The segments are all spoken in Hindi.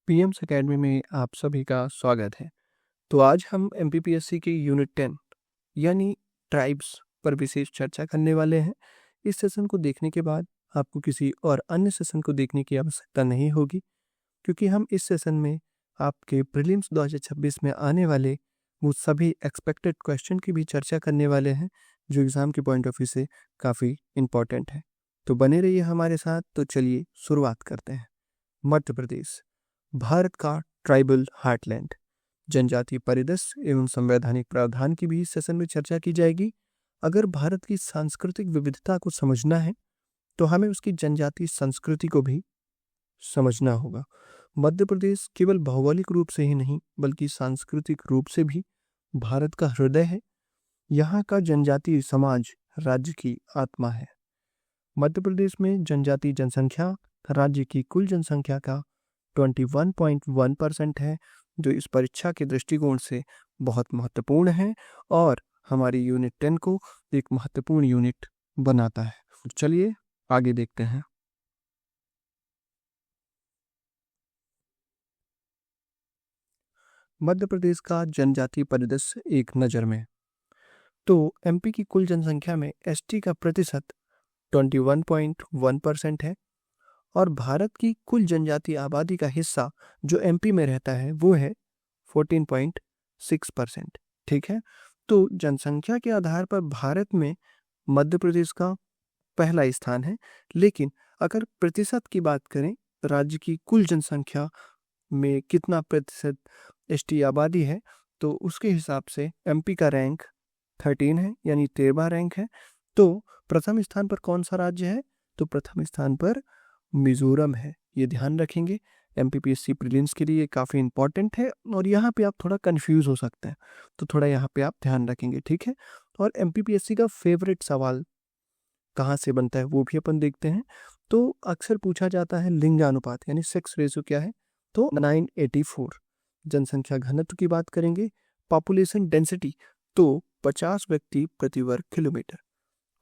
पीएम्स एकेडमी में आप सभी का स्वागत है। तो आज हम एमपीपीएससी के यूनिट 10 यानी ट्राइब्स पर विशेष चर्चा करने वाले हैं। इस सेशन को देखने के बाद आपको किसी और अन्य सेशन को देखने की आवश्यकता नहीं होगी, क्योंकि हम इस सेशन में आपके प्रीलिम्स 2026 में आने वाले वो सभी एक्सपेक्टेड क्वेश्चन की भी चर्चा करने वाले हैं, जो एग्ज़ाम के पॉइंट ऑफ व्यू से काफ़ी इम्पोर्टेंट है। तो बने रहिए हमारे साथ। तो चलिए शुरुआत करते हैं। मध्य प्रदेश भारत का ट्राइबल हार्टलैंड, जनजातीय परिदृश्य एवं संवैधानिक प्रावधान की भी इस सेशन में चर्चा की जाएगी। अगर भारत की सांस्कृतिक विविधता को समझना है तो हमें उसकी जनजातीय संस्कृति को भी समझना होगा। मध्य प्रदेश केवल भौगोलिक रूप से ही नहीं बल्कि सांस्कृतिक रूप से भी भारत का हृदय है। यहाँ का जनजातीय समाज राज्य की आत्मा है। मध्य प्रदेश में जनजातीय जनसंख्या राज्य की कुल जनसंख्या का 21.1% है, जो इस परीक्षा के दृष्टिकोण से बहुत महत्वपूर्ण है और हमारी यूनिट 10 को एक महत्वपूर्ण यूनिट बनाता है। चलिए आगे देखते हैं। मध्य प्रदेश का जनजातीय परिदृश्य एक नज़र में, तो एमपी की कुल जनसंख्या में एसटी का प्रतिशत 21.1% है और भारत की कुल जनजातीय आबादी का हिस्सा जो एमपी में रहता है वो है 14.6%। ठीक है, तो जनसंख्या के आधार पर भारत में मध्य प्रदेश का पहला स्थान है। लेकिन अगर प्रतिशत की बात करें, राज्य की कुल जनसंख्या में कितना प्रतिशत एसटी आबादी है, तो उसके हिसाब से एमपी का रैंक 13 है, यानी 13वां रैंक है। तो प्रथम स्थान पर कौन सा राज्य है? तो प्रथम स्थान पर मिजोरम है। ये ध्यान रखेंगे, एमपीपीएससी प्रीलिम्स के लिए काफ़ी इंपॉर्टेंट है और यहाँ पे आप थोड़ा कंफ्यूज हो सकते हैं, तो थोड़ा यहाँ पे आप ध्यान रखेंगे। ठीक है, और एमपीपीएससी का फेवरेट सवाल कहाँ से बनता है वो भी अपन देखते हैं। तो अक्सर पूछा जाता है लिंगानुपात यानी सेक्स रेशियो क्या है, तो 984। जनसंख्या घनत्व की बात करेंगे, पॉपुलेशन डेंसिटी, तो 50 व्यक्ति प्रति वर्ग किलोमीटर।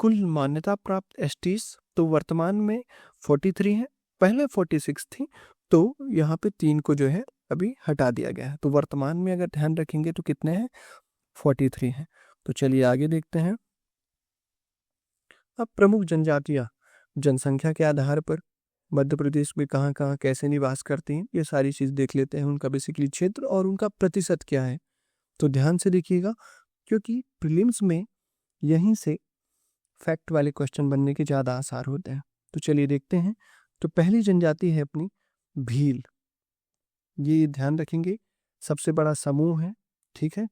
कुल मान्यता प्राप्त एसटीज तो वर्तमान में 43 है, पहले 46 थी, तो यहाँ पे 3 को जो है अभी हटा दिया गया है। तो वर्तमान में अगर ध्यान रखेंगे तो कितने हैं? 43 हैं। तो चलिए आगे देखते हैं। अब प्रमुख जनजातियाँ जनसंख्या के आधार पर मध्य प्रदेश में कहाँ कहाँ कैसे निवास करती हैं, ये सारी चीज़ देख लेते हैं। उनका बेसिकली क्षेत्र और उनका प्रतिशत क्या है, तो ध्यान से देखिएगा, क्योंकि प्रीलिम्स में यहीं से फैक्ट वाले क्वेश्चन बनने के ज़्यादा आसार होते हैं। तो चलिए देखते हैं। तो पहली जनजाति है अपनी भील। ये ध्यान रखेंगे, सबसे बड़ा समूह है। ठीक है,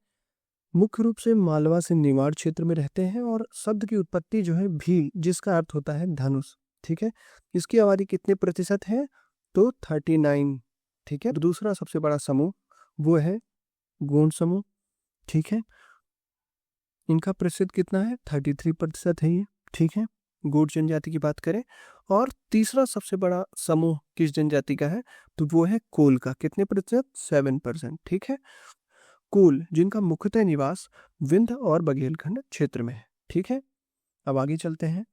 मुख्य रूप से मालवा से निवाड़ क्षेत्र में रहते हैं और शब्द की उत्पत्ति जो है भील, जिसका अर्थ होता है धनुष। ठीक है, इसकी आबादी कितने प्रतिशत है? तो 39। ठीक है, दूसरा सबसे बड़ा समूह वो है गोंड समूह। ठीक है, इनका प्रतिशत कितना है? 33% है ये। ठीक है, गोंड जनजाति की बात करें। और तीसरा सबसे बड़ा समूह किस जनजाति का है? तो वो है कोल का। कितने प्रतिशत? 7%। ठीक है, कोल जिनका मुख्यतः निवास विंध्य और बघेलखंड क्षेत्र में है। ठीक है, अब आगे चलते हैं।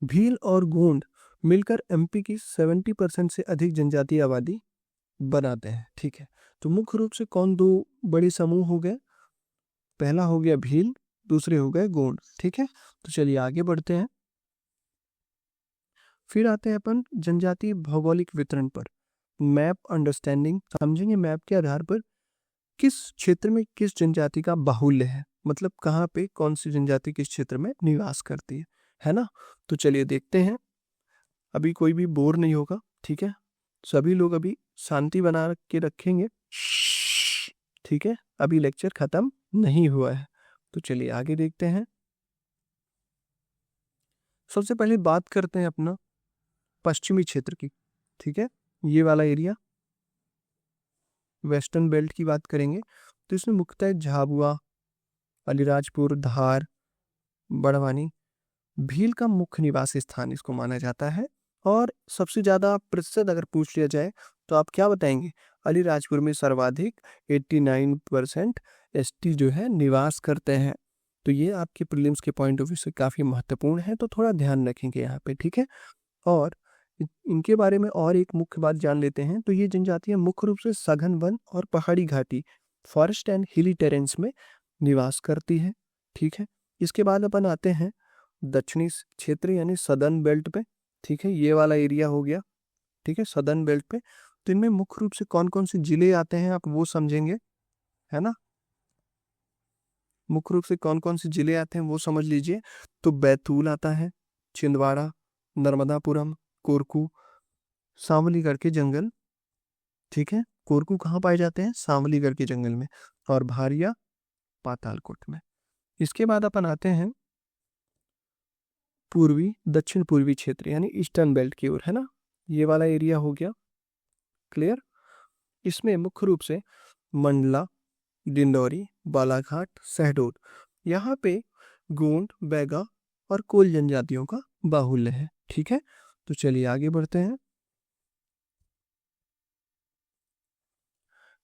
भील और गोंड मिलकर एमपी की 70% से अधिक जनजातीय आबादी बनाते हैं। ठीक है, तो मुख्य रूप से कौन दो बड़े समूह हो गए? पहला हो गया भील, दूसरे हो गए गोंड। ठीक है, तो चलिए आगे बढ़ते हैं। फिर आते हैं अपन जनजातीय भौगोलिक वितरण पर। मैप अंडरस्टैंडिंग समझेंगे, मैप के आधार पर किस क्षेत्र में किस जनजाति का बाहुल्य है, मतलब कहाँ पे कौन सी जनजाति किस क्षेत्र में निवास करती है ना। तो चलिए देखते हैं। अभी कोई भी बोर नहीं होगा। ठीक है, सभी लोग अभी शांति बना के रखेंगे। ठीक है, अभी लेक्चर खत्म नहीं हुआ है। तो चलिए आगे देखते हैं। सबसे पहले बात करते हैं अपना पश्चिमी क्षेत्र की। ठीक है, ये वाला एरिया वेस्टर्न बेल्ट की बात करेंगे, तो इसमें मुख्यतः झाबुआ, अलीराजपुर, धार, बड़वानी, भील का मुख्य निवास स्थान इसको माना जाता है। और सबसे ज़्यादा प्रतिशत अगर पूछ लिया जाए तो आप क्या बताएंगे? अलीराजपुर में सर्वाधिक 89% एसटी जो है निवास करते हैं। तो ये आपके प्रीलिम्स के पॉइंट ऑफ व्यू से काफ़ी महत्वपूर्ण है, तो थोड़ा ध्यान रखेंगे यहाँ पे। ठीक है, और इनके बारे में और एक मुख्य बात जान लेते हैं। तो ये जनजातियां मुख्य रूप से सघन वन और पहाड़ी घाटी, फॉरेस्ट एंड हिली टेरेन्स में निवास करती है। ठीक है, इसके बाद अपन आते हैं दक्षिणी क्षेत्र यानी सदर्न बेल्ट पे। ठीक है, ये वाला एरिया हो गया। ठीक है, सदर्न बेल्ट पे। तो इनमें मुख्य रूप से कौन कौन से जिले आते हैं आप वो समझेंगे, है ना। मुख्य रूप से कौन कौन से जिले आते हैं वो समझ लीजिए। तो बैतूल आता है, छिंदवाड़ा, नर्मदापुरम, कोरकू, सांवलीगढ़ के जंगल। ठीक है, कोरकू कहाँ पाए जाते हैं? सांवलीगढ़ के जंगल में। और भारिया पातालकोट में। इसके बाद अपन आते हैं पूर्वी दक्षिण पूर्वी क्षेत्र यानी ईस्टर्न बेल्ट की ओर, है ना। ये वाला एरिया हो गया क्लियर। इसमें मुख्य रूप से मंडला, डिंडौरी, बालाघाट, शहडोल, यहाँ पे गोंड, बैगा और कोल जनजातियों का बाहुल्य है। ठीक है, तो चलिए आगे बढ़ते हैं।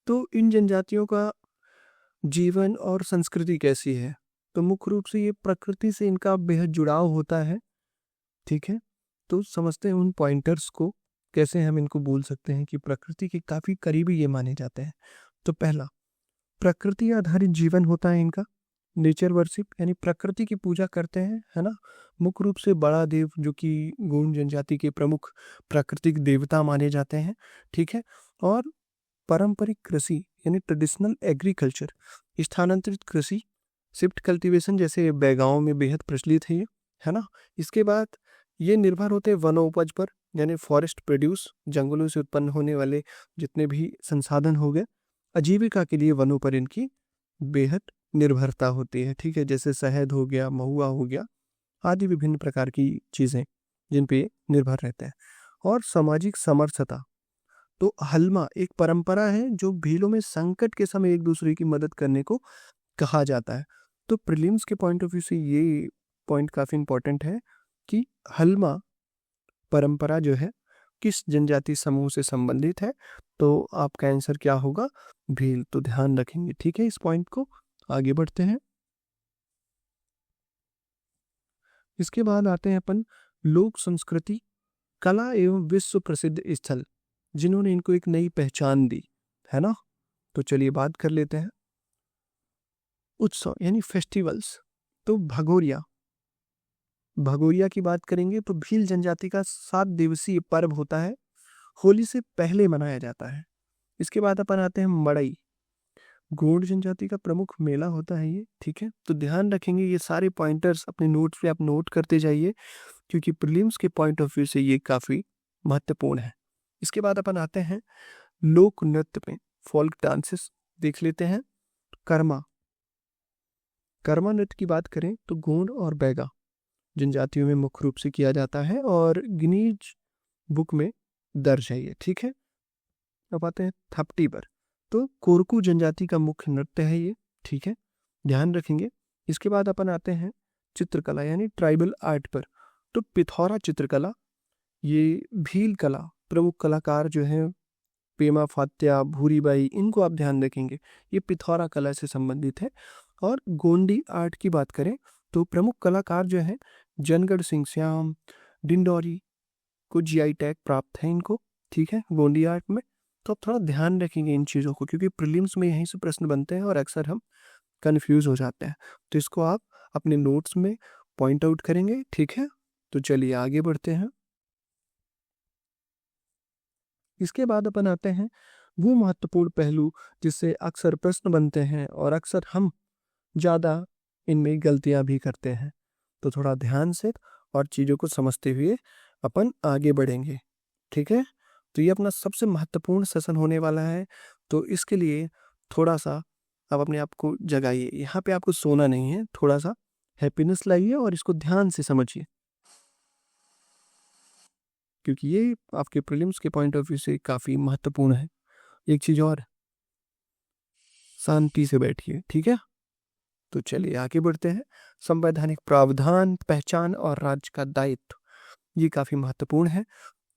तो इन जनजातियों का जीवन और संस्कृति कैसी है? तो मुख्य रूप से ये प्रकृति से इनका बेहद जुड़ाव होता है। ठीक है, तो समझते हैं उन पॉइंटर्स को, कैसे हम इनको बोल सकते हैं कि प्रकृति के काफी करीबी ये माने जाते हैं। तो पहला, प्रकृति आधारित जीवन होता है इनका। नेचर वर्शिप यानी प्रकृति की पूजा करते हैं, है ना। मुख्य रूप से बड़ा देव जो कि गोंड जनजाति के प्रमुख प्राकृतिक देवता माने जाते हैं। ठीक है, और पारंपरिक कृषि यानी ट्रेडिशनल एग्रीकल्चर, स्थानांतरित कृषि, शिफ्ट कल्टीवेशन जैसे बैगाओं में बेहद प्रचलित है ये, है ना। इसके बाद ये निर्भर होते हैं वनोपज पर यानी फॉरेस्ट प्रोड्यूस, जंगलों से उत्पन्न होने वाले जितने भी संसाधन हो गए, आजीविका के लिए वनों पर इनकी बेहद निर्भरता होती है। ठीक है, जैसे शहद हो गया, महुआ हो गया आदि विभिन्न प्रकार की चीजें जिन पे निर्भर रहते हैं। और सामाजिक समरसता, तो हलमा एक परंपरा है जो भीलों में संकट के समय एक दूसरे की मदद करने को कहा जाता है। तो प्रीलिम्स के पॉइंट ऑफ व्यू से ये पॉइंट काफी इंपॉर्टेंट है कि हलमा परंपरा जो है किस जनजाति समूह से संबंधित है। तो आपका आंसर क्या होगा? भील। तो ध्यान रखेंगे, ठीक है, इस पॉइंट को। आगे बढ़ते हैं। इसके बाद आते हैं अपन लोक संस्कृति, कला एवं विश्व प्रसिद्ध स्थल जिन्होंने इनको एक नई पहचान दी, है ना। तो चलिए बात कर लेते हैं उत्सव यानी फेस्टिवल्स। तो भगोरिया, भगोरिया की बात करेंगे तो भील जनजाति का 7 दिवसीय पर्व होता है, होली से पहले मनाया जाता है। इसके बाद अपन आते हैं मड़ई, गोंड जनजाति का प्रमुख मेला होता है ये। ठीक है, तो ध्यान रखेंगे ये सारे पॉइंटर्स अपने नोट्स पे आप नोट करते जाइए क्योंकि प्रीलिम्स के पॉइंट ऑफ व्यू से ये काफी महत्वपूर्ण है। इसके बाद अपन आते हैं लोक नृत्य में, फोल्क डांसेस देख लेते हैं। कर्मा, कर्मा नृत्य की बात करें तो गोंड और बैगा जनजातियों में मुख्य रूप से किया जाता है और गिनीज बुक में दर्ज है ये। ठीक है, अब आते हैं थपटी पर। तो कोरकू जनजाति का मुख्य नृत्य है ये। ठीक है, ध्यान रखेंगे। इसके बाद अपन आते हैं चित्रकला यानी ट्राइबल आर्ट पर। तो पिथौरा चित्रकला, ये भील कला प्रमुख कलाकार जो हैं पेमा फात्या, भूरीबाई, इनको आप ध्यान रखेंगे, ये पिथौरा कला से संबंधित है। और गोंडी आर्ट की बात करें तो प्रमुख कलाकार जो हैं जनगढ़ सिंह श्याम, डिंडौरी को जीआई टैग प्राप्त है इनको। ठीक है, गोंडी आर्ट में। तो आप थोड़ा ध्यान रखेंगे इन चीज़ों को क्योंकि प्रीलिम्स में यहीं से प्रश्न बनते हैं और अक्सर हम कंफ्यूज हो जाते हैं। तो इसको आप अपने नोट्स में पॉइंट आउट करेंगे। ठीक है, तो चलिए आगे बढ़ते हैं। इसके बाद अपन आते हैं वो महत्वपूर्ण पहलू जिससे अक्सर प्रश्न बनते हैं और अक्सर हम ज़्यादा इनमें गलतियां भी करते हैं। तो थोड़ा ध्यान से और चीज़ों को समझते हुए अपन आगे बढ़ेंगे। ठीक है, तो ये अपना सबसे महत्वपूर्ण सेशन होने वाला है। तो इसके लिए थोड़ा सा आप अपने आप को जगाइए, यहाँ पे आपको सोना नहीं है, थोड़ा सा हैप्पीनेस लाइए और इसको ध्यान से समझिए क्योंकि ये आपके प्रीलिम्स के पॉइंट ऑफ व्यू से काफ़ी महत्वपूर्ण है। एक चीज़ और, शांति से बैठिए। ठीक है, तो चलिए आगे बढ़ते हैं। संवैधानिक प्रावधान, पहचान और राज्य का दायित्व, ये काफ़ी महत्वपूर्ण है।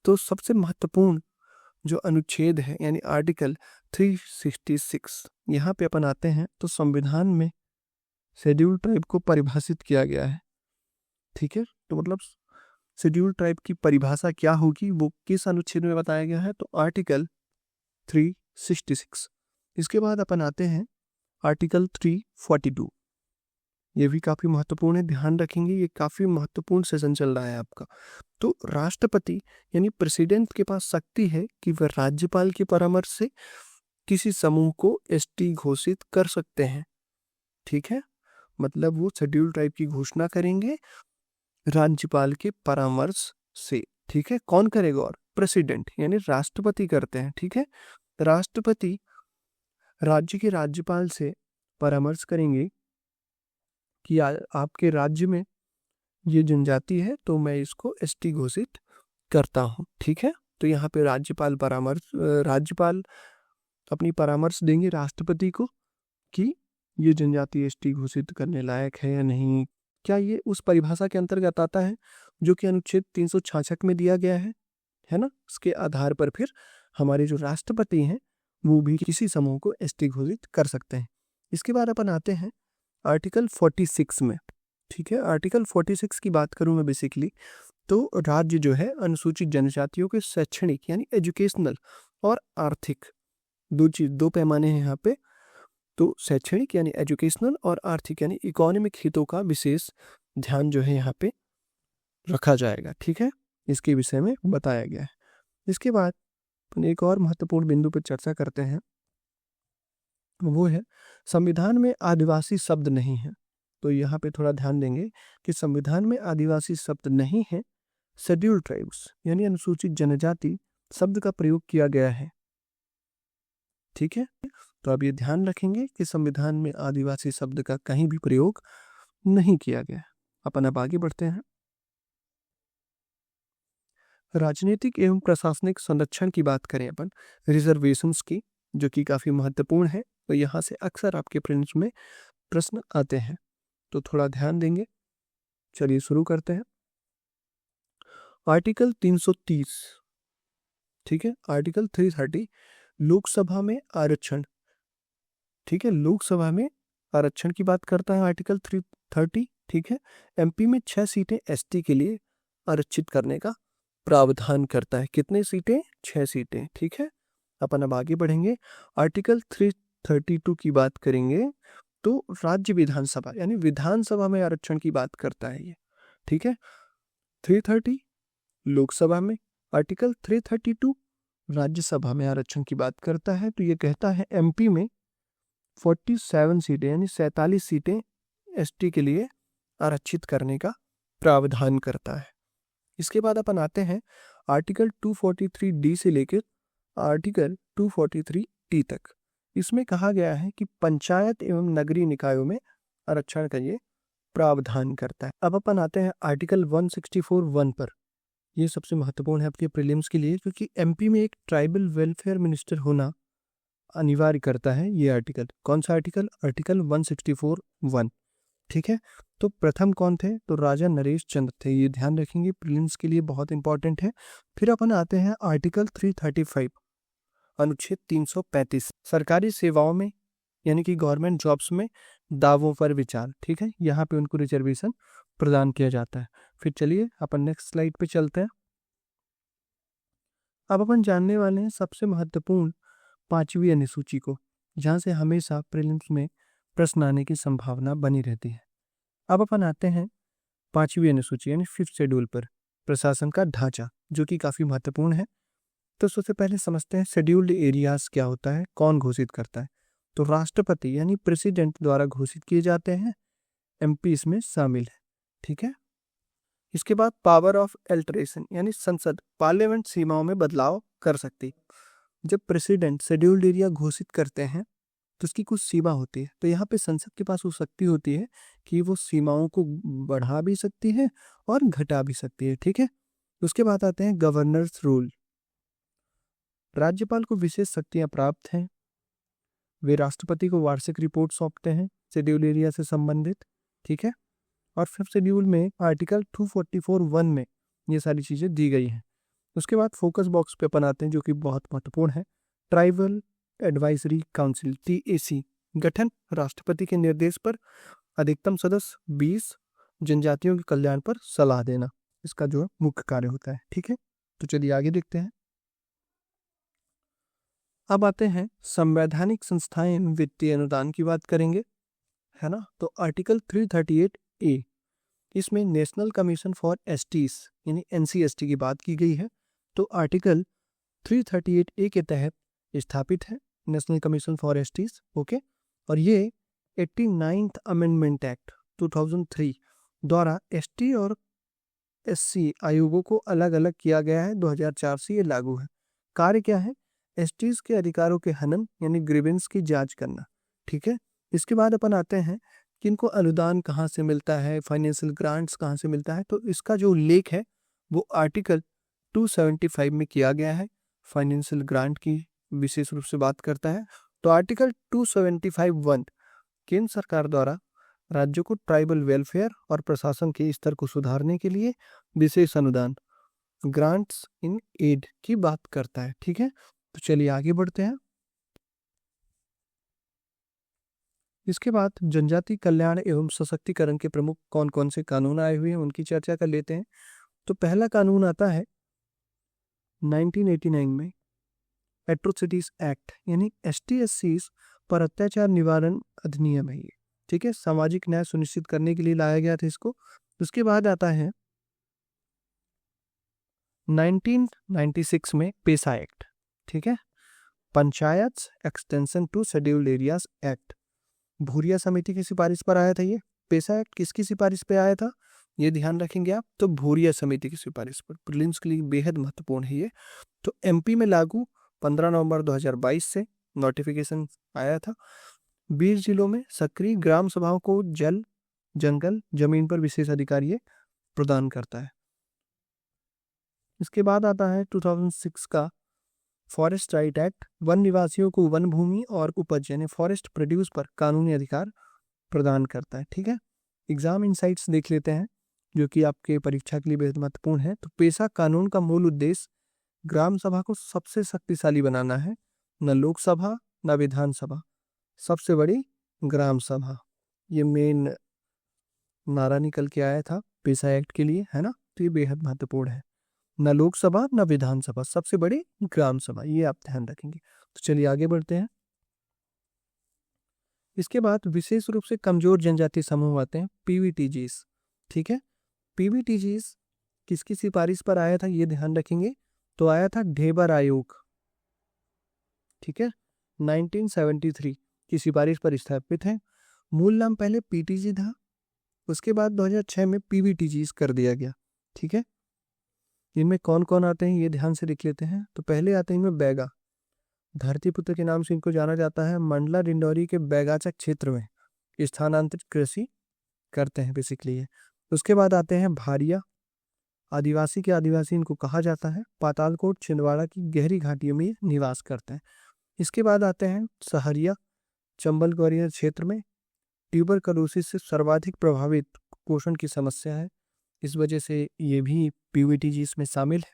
तो सबसे महत्वपूर्ण जो अनुच्छेद है यानी आर्टिकल 366, यहाँ पे अपन आते हैं तो संविधान में शेड्यूल ट्राइब को परिभाषित किया गया है। ठीक है, तो मतलब शेड्यूल ट्राइब की परिभाषा क्या होगी वो किस अनुच्छेद में बताया गया है, तो आर्टिकल 366। इसके बाद अपन आते हैं आर्टिकल 342। ये भी काफ़ी महत्वपूर्ण है, ध्यान रखेंगे, ये काफ़ी महत्वपूर्ण सेशन चल रहा है आपका। तो राष्ट्रपति यानी प्रेसिडेंट के पास शक्ति है कि वह राज्यपाल के परामर्श से किसी समूह को एसटी घोषित कर सकते हैं। ठीक है, मतलब वो शेड्यूल ट्राइब की घोषणा करेंगे राज्यपाल के परामर्श से। ठीक है, कौन करेगा? और प्रेसिडेंट यानी राष्ट्रपति करते हैं। ठीक है, राष्ट्रपति राज्य के राज्यपाल से परामर्श करेंगे कि आपके राज्य में ये जनजाति है तो मैं इसको एसटी घोषित करता हूँ। ठीक है, तो यहाँ पे राज्यपाल अपनी परामर्श देंगे राष्ट्रपति को कि ये जनजाति एसटी घोषित करने लायक है या नहीं। क्या ये उस परिभाषा के अंतर्गत आता है जो कि अनुच्छेद 366 में दिया गया है ना? उसके आधार पर फिर हमारे जो राष्ट्रपति हैं वो भी किसी समूह को एसटी घोषित कर सकते हैं। इसके बाद अपन आते हैं आर्टिकल 46 में। ठीक है, आर्टिकल 46 की बात करूं मैं बेसिकली, तो राज्य जो है अनुसूचित जनजातियों के शैक्षणिक यानी एजुकेशनल और आर्थिक दो पैमाने हैं यहाँ पे। तो शैक्षणिक यानी एजुकेशनल और आर्थिक यानी इकोनॉमिक हितों का विशेष ध्यान जो है यहाँ पे रखा जाएगा। ठीक है, इसके विषय में बताया गया है। इसके बाद एक और महत्वपूर्ण बिंदु पर चर्चा करते हैं, वो है संविधान में आदिवासी शब्द नहीं है। तो यहाँ पे थोड़ा ध्यान देंगे कि संविधान में आदिवासी शब्द नहीं है, शेड्यूल ट्राइब्स यानी अनुसूचित जनजाति शब्द का प्रयोग किया गया है। ठीक है, तो अब ये ध्यान रखेंगे कि संविधान में आदिवासी शब्द का कहीं भी प्रयोग नहीं किया गया। अपन अब आगे बढ़ते हैं। राजनीतिक एवं प्रशासनिक संरक्षण की बात करें अपन रिजर्वेशंस की, जो कि काफी महत्वपूर्ण है, तो यहाँ से अक्सर आपके प्रिलिम्स में प्रश्न आते हैं, तो थोड़ा ध्यान देंगे। चलिए शुरू करते हैं। आर्टिकल 330। ठीक है, आर्टिकल 330 लोकसभा में आरक्षण। ठीक है, लोकसभा में आरक्षण की बात करता है आर्टिकल 330। ठीक है, एमपी में 6 सीटें एसटी के लिए आरक्षित करने का प्रावधान करता है। कितने सीटें? 6 सीटें। ठीक है, अपन अब आगे बढ़ेंगे। आर्टिकल 332 की बात करेंगे तो राज्य विधानसभा यानी विधानसभा में आरक्षण की बात करता है ये। ठीक है, 330 लोकसभा में, आर्टिकल 332 राज्यसभा में आरक्षण की बात करता है। तो ये कहता है एमपी में 47 सीटें यानी 47 सीटें एसटी के लिए आरक्षित करने का प्रावधान करता है। इसके बाद अपन आते हैं आर्टिकल 243 डी से लेकर आर्टिकल 243 टी तक। इसमें कहा गया है कि पंचायत एवं नगरीय निकायों में आरक्षण का ये प्रावधान करता है। अब अपन आते हैं आर्टिकल 164(1) पर। ये सबसे महत्वपूर्ण है आपके प्रीलिम्स के लिए, क्योंकि एमपी में एक ट्राइबल वेलफेयर मिनिस्टर होना अनिवार्य करता है ये आर्टिकल। कौन सा आर्टिकल? आर्टिकल 164(1). ठीक है, तो प्रथम कौन थे? तो राजा नरेश चंद्र थे। ये ध्यान रखेंगे, प्रीलिम्स के लिए बहुत इंपॉर्टेंट है। फिर अपन आते हैं आर्टिकल 335 अनुच्छेद 335 सरकारी सेवाओं में यानी कि गवर्नमेंट जॉब्स में दावों पर विचार। ठीक है, यहाँ पे उनको रिजर्वेशन प्रदान किया जाता है। फिर चलिए अपन नेक्स्ट स्लाइड पे चलते हैं। अब अपन जानने वाले हैं सबसे महत्वपूर्ण 5वीं अनुसूची को, जहाँ से हमेशा प्रीलिम्स में प्रश्न आने की संभावना बनी रहती है। अब अपन आते हैं 5वीं अनुसूची यानी 5th शेड्यूल पर, प्रशासन का ढांचा, जो कि काफी महत्वपूर्ण है। तो सबसे पहले समझते हैं शेड्यूल्ड एरियाज क्या होता है, कौन घोषित करता है। तो राष्ट्रपति यानी प्रेसिडेंट द्वारा घोषित किए जाते हैं, एमपी इसमें शामिल है। ठीक है, इसके बाद पावर ऑफ अल्टरेशन यानी संसद पार्लियामेंट सीमाओं में बदलाव कर सकती है। जब प्रेसिडेंट शेड्यूल्ड एरिया घोषित करते हैं तो उसकी कुछ सीमा होती है, तो यहाँ पे संसद के पास वो शक्ति होती है कि वो सीमाओं को बढ़ा भी सकती है और घटा भी सकती है। ठीक है, उसके बाद आते हैं गवर्नर्स रूल। राज्यपाल को विशेष शक्तियां प्राप्त हैं, वे राष्ट्रपति को वार्षिक रिपोर्ट सौंपते हैं शेड्यूल एरिया से संबंधित। ठीक है, और 5th शेड्यूल में आर्टिकल 244(1) में ये सारी चीजें दी गई हैं। उसके बाद फोकस बॉक्स पे अपन आते हैं, जो कि बहुत महत्वपूर्ण है। ट्राइबल एडवाइजरी काउंसिल TAC गठन राष्ट्रपति के निर्देश पर, अधिकतम सदस्य 20, जनजातियों के कल्याण पर सलाह देना। इसका जो है मुख्य कार्य होता है। ठीक है, तो चलिए आगे देखते हैं। अब आते हैं संवैधानिक संस्थाएं एवं वित्तीय अनुदान की बात करेंगे, है ना। तो आर्टिकल 338A, इसमें नेशनल कमीशन फॉर एसटीज यानी NCST की बात की गई है। तो आर्टिकल 338A के तहत स्थापित है national commission for STs. Okay, और ये 89th अमेंडमेंट एक्ट 2003 द्वारा एसटी और एससी आयोगों को अलग अलग किया गया है। 2004 से ये लागू है। कार्य क्या है? एसटीज के अधिकारों के हनन यानी ग्रीवेंस की जांच करना। ठीक है, इसके बाद अपन आते हैं कि इनको अनुदान कहाँ से मिलता है, फाइनेंशियल ग्रांट्स कहाँ से मिलता है। तो इसका जो उल्लेख है वो आर्टिकल 275 में किया गया है। फाइनेंशियल ग्रांट की विशेष रूप से बात करता है। तो आर्टिकल 275(1) केंद्र सरकार द्वारा राज्यों को ट्राइबल वेलफेयर और प्रशासन के स्तर को सुधारने के लिए विशेष अनुदान, ग्रांट्स इन एड की बात करता है। ठीक है, तो चलिए आगे बढ़ते हैं। इसके बाद जनजाति कल्याण एवं सशक्तिकरण के प्रमुख कौन कौन से कानून आए हुए हैं उनकी चर्चा कर लेते हैं। तो पहला कानून आता है 1989 में एट्रोसिटीज एक्ट यानी ST/SC पर अत्याचार निवारण अधिनियम है ये। ठीक है, सामाजिक न्याय सुनिश्चित करने के लिए लाया गया था इसको। उसके बाद आता है 1996 में पेसा एक्ट। ठीक है, panchayat extension to scheduled areas act, Bhuria समिति की सिफारिश पर आया था ये। पेसा एक्ट किसकी सिफारिश पे आया था, ये ध्यान रखेंगे आप। तो भूरिया समिति की सिफारिश पर, प्रीलिम्स के लिए बेहद महत्वपूर्ण है ये। तो MP में लागू 15 नवंबर 2022 से नोटिफिकेशन आया था। 20 जिलों में सक्रिय ग्राम सभाओं को जल जंगल जमीन पर विशेष अधिकार ये प्रदान करता है। इसके बाद आता है 2006 का फॉरेस्ट राइट एक्ट, वन निवासियों को वन भूमि और उपज यानी फॉरेस्ट प्रोड्यूस पर कानूनी अधिकार प्रदान करता है। ठीक है, एग्जाम इनसाइट्स देख लेते हैं जो कि आपके परीक्षा के लिए बेहद महत्वपूर्ण है। तो पेसा कानून का मूल उद्देश्य ग्राम सभा को सबसे शक्तिशाली बनाना है, न लोकसभा न विधानसभा, सबसे बड़ी ग्राम सभा। ये मेन नारा निकल के आया था पेसा एक्ट के लिए, है ना। तो ये बेहद महत्वपूर्ण है, न लोकसभा न विधानसभा, सबसे बड़ी ग्राम सभा, ये आप ध्यान रखेंगे। तो चलिए आगे बढ़ते हैं। इसके बाद विशेष रूप से कमजोर जनजाति समूह आते हैं, PVTGs। ठीक है, PVTGs किसकी सिफारिश पर आया था ये ध्यान रखेंगे। तो आया था ढेबर आयोग। ठीक है, 1973 की सिफारिश पर स्थापित है। मूल नाम पहले PTG था, उसके बाद 2006 में PVTGs कर दिया गया। ठीक है, इनमें कौन कौन आते हैं ये ध्यान से लिख लेते हैं। तो पहले आते हैं इनमें बैगा, धरतीपुत्र के नाम से इनको जाना जाता है। मंडला डिंडौरी के बैगाचक क्षेत्र में स्थानांतरित कृषि करते हैं बेसिकली ये। उसके बाद आते हैं भारिया, आदिवासी के आदिवासी इनको कहा जाता है। पातालकोट छिंदवाड़ा की गहरी घाटियों में निवास करते हैं। इसके बाद आते हैं सहरिया, चंबल ग्वालियर क्षेत्र में ट्यूबरकुलोसिस से सर्वाधिक प्रभावित कुपोषण की समस्या है, इस वजह से ये भी PVTG इसमें शामिल है।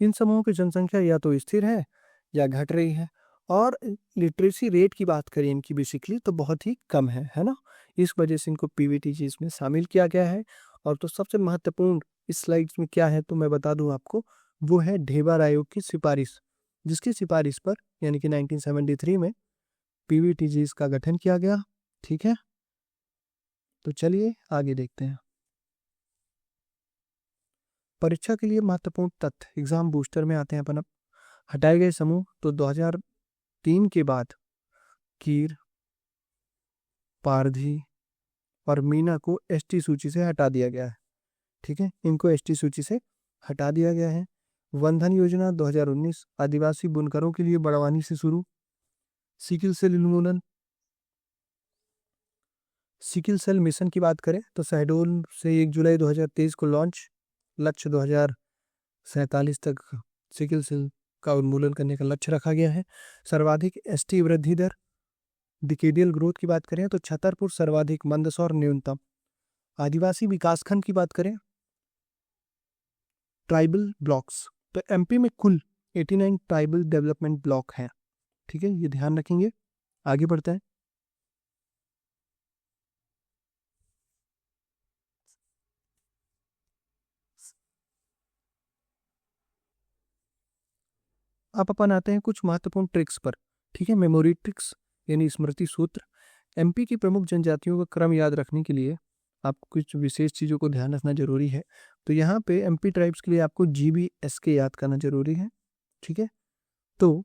इन समूहों की जनसंख्या या तो स्थिर है या घट रही है, और लिटरेसी रेट की बात करें इनकी बेसिकली तो बहुत ही कम है ना। इस वजह से इनको PVTG इसमें शामिल किया गया है। और तो सबसे महत्वपूर्ण इस स्लाइड्स में क्या है तो मैं बता दूं आपको, वो है ढेबर आयोग की सिफारिश, जिसकी सिफारिश पर यानी कि 1973 में PVTG का गठन किया गया। ठीक है, तो चलिए आगे देखते हैं। परीक्षा के लिए महत्वपूर्ण तथ्य एग्जाम बूस्टर में आते हैं अपन। अब हटाए गए समूह, तो 2003 के बाद कीर, पारधी और मीना को ST सूची से हटा दिया गया है। ठीक है, इनको ST सूची से हटा दिया गया है। वनधन योजना 2019 आदिवासी बुनकरों के लिए बड़वानी से शुरू। सिकिल सेल उन्मूलन, सिकिल सेल मिशन की बात करें तो शहडोल से 1 जुलाई 2023 को लॉन्च, लक्ष्य 2047 तक सिकिल सेल का उन्मूलन करने का लक्ष्य रखा गया है। सर्वाधिक ST वृद्धि दर, डिकेडियल ग्रोथ की बात करें तो छतरपुर सर्वाधिक, मंदसौर न्यूनतम। आदिवासी विकासखंड की बात करें, ट्राइबल ब्लॉक्स, तो MP में कुल 89 ट्राइबल डेवलपमेंट ब्लॉक हैं। ठीक है, ये ध्यान रखेंगे। आगे बढ़ते हैं। अब अपन आते हैं कुछ महत्वपूर्ण ट्रिक्स पर, ठीक है, मेमोरी ट्रिक्स यानी स्मृति सूत्र। एमपी की प्रमुख जनजातियों का क्रम याद रखने के लिए आपको कुछ विशेष चीज़ों को ध्यान रखना जरूरी है। तो यहाँ पे एमपी ट्राइब्स के लिए आपको GBSK याद करना जरूरी है, ठीक है। तो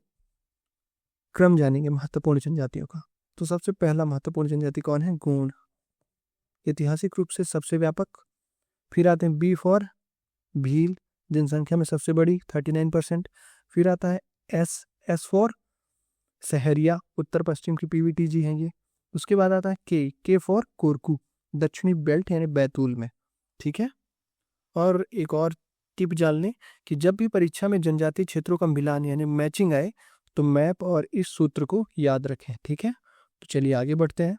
क्रम जानेंगे महत्वपूर्ण जनजातियों का। तो सबसे पहला महत्वपूर्ण जनजाति कौन है? गोंड, ऐतिहासिक रूप से सबसे व्यापक। फिर आते हैं बी फॉर भील, जनसंख्या में सबसे बड़ी 39%। फिर आता है एस फॉर सहरिया, उत्तर पश्चिम की PVTG है ये। उसके बाद आता है के फॉर कोरकू, दक्षिणी बेल्ट यानी बैतूल में, ठीक है। और एक और टिप जान लें कि जब भी परीक्षा में जनजातीय क्षेत्रों का मिलान यानी मैचिंग आए तो मैप और इस सूत्र को याद रखें, ठीक है। तो चलिए आगे बढ़ते हैं।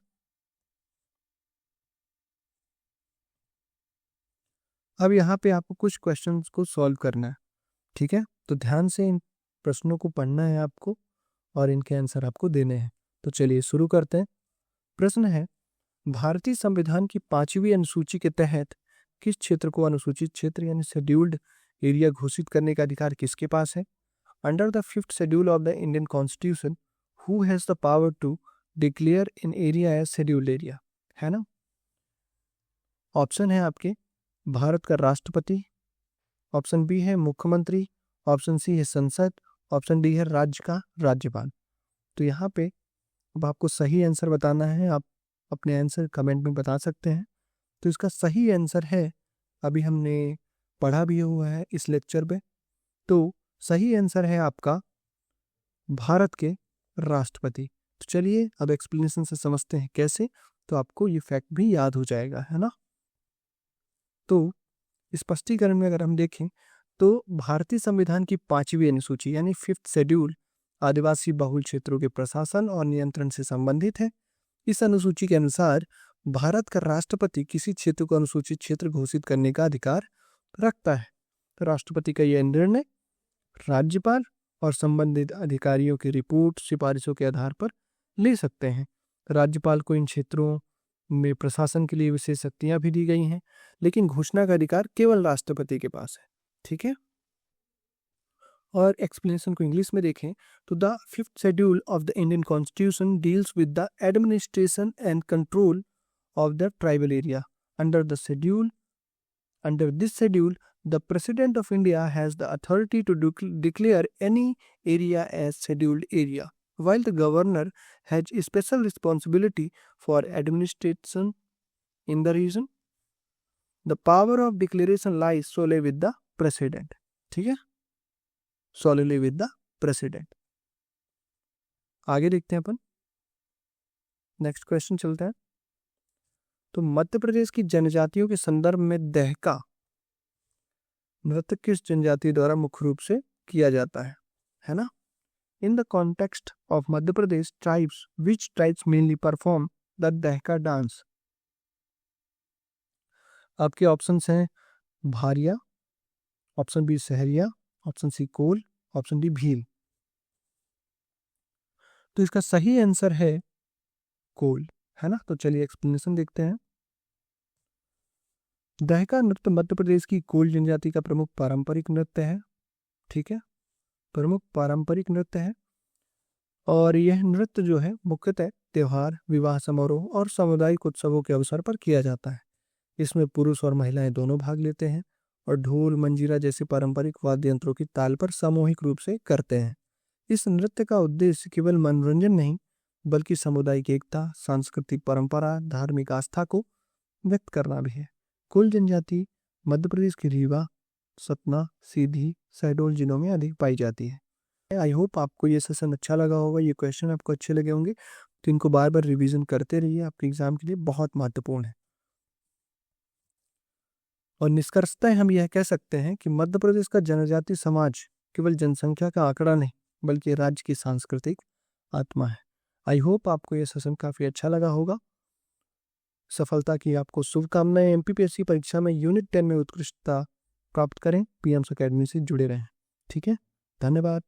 अब यहाँ पे आपको कुछ क्वेश्चंस को सॉल्व करना है, ठीक है। तो ध्यान से इन प्रश्नों को पढ़ना है आपको और इनके आंसर आपको देने हैं। तो चलिए शुरू करते हैं। प्रश्न है, भारतीय संविधान की 5वीं अनुसूची के तहत किस क्षेत्र को अनुसूचित क्षेत्र यानी शेड्यूल्ड एरिया घोषित करने का अधिकार किसके पास है? Under the 5th schedule of the Indian constitution who has the power to declare in area as scheduled area, है ना। ऑप्शन है आपके भारत का राष्ट्रपति, ऑप्शन बी है मुख्यमंत्री, ऑप्शन सी है संसद, ऑप्शन डी है राज्य का राज्यपाल। तो यहाँ पे अब आपको सही आंसर बताना है। आप अपने आंसर कमेंट में बता सकते हैं। तो इसका सही आंसर है, अभी हमने पढ़ा भी हुआ है इस लेक्चर पे, तो सही आंसर है आपका भारत के राष्ट्रपति। तो चलिए अब एक्सप्लेनेशन से समझते हैं कैसे, तो आपको ये फैक्ट भी याद हो जाएगा, है ना। तो स्पष्टीकरण में अगर हम देखें तो भारतीय संविधान की 5वीं अनुसूची यानी 5th शेड्यूल आदिवासी बहुल क्षेत्रों के प्रशासन और नियंत्रण से संबंधित है। इस अनुसूची के अनुसार भारत का राष्ट्रपति किसी क्षेत्र को अनुसूचित क्षेत्र घोषित करने का अधिकार रखता है। तो राष्ट्रपति का यह निर्णय राज्यपाल और संबंधित अधिकारियों की रिपोर्ट सिफारिशों के आधार पर ले सकते हैं। राज्यपाल को इन क्षेत्रों में प्रशासन के लिए विशेष शक्तियां भी दी गई हैं, लेकिन घोषणा का अधिकार केवल राष्ट्रपति के पास है, ठीक है। और एक्सप्लेनेशन को इंग्लिश में देखें तो the 5th schedule of the Indian constitution deals with the administration and control of the tribal area. Under this schedule the President of India has the authority to declare any area as scheduled area, while the Governor has special responsibility for administration in the region. The power of declaration lies solely with the President, ठीक है, solely with the President। आगे देखते हैं अपन, नेक्स्ट क्वेश्चन चलता है। तो मध्य प्रदेश की जनजातियों के संदर्भ में दहका नृत्य किस जनजाति द्वारा मुख्य रूप से किया जाता है ना। In the context of Madhya Pradesh tribes which tribes mainly perform the Dahka dance? आपके ऑप्शंस हैं Bharia, option B Sahariya, option C Kol, option D Bhil. तो इसका सही आंसर है कोल, है ना। तो चलिए एक्सप्लेनेशन देखते हैं। दहका नृत्य मध्य प्रदेश की कोल जनजाति का प्रमुख पारंपरिक नृत्य है, ठीक है, प्रमुख पारंपरिक नृत्य है। और यह नृत्य जो है मुख्यतः त्योहार, विवाह समारोह और सामुदायिक उत्सवों के अवसर पर किया जाता है। इसमें पुरुष और महिलाएं दोनों भाग लेते हैं और ढोल, मंजीरा जैसे पारंपरिक वाद्य यंत्रों की ताल पर सामूहिक रूप से करते हैं। इस नृत्य का उद्देश्य केवल मनोरंजन नहीं बल्कि सामुदायिक एकता, सांस्कृतिक परंपरा, धार्मिक आस्था को व्यक्त करना भी है। कुल जनजाति मध्य प्रदेश के रीवा, सतना, सीधी, शहडोल जिलों में अधिक पाई जाती है। आई होप आपको ये सेशन अच्छा लगा होगा, ये क्वेश्चन आपको अच्छे लगे होंगे। तो इनको बार बार रिवीजन करते रहिए, आपके एग्जाम के लिए बहुत महत्वपूर्ण है। और निष्कर्षतः हम यह कह सकते हैं कि मध्य प्रदेश का जनजाति समाज केवल जनसंख्या का आंकड़ा नहीं बल्कि राज्य की सांस्कृतिक आत्मा है। आई होप आपको यह सेशन काफी अच्छा लगा होगा। सफलता की आपको शुभकामनाएं। MPPSC परीक्षा में यूनिट 10 में उत्कृष्टता प्राप्त करें। PMS अकेडमी से जुड़े रहें, ठीक है। धन्यवाद।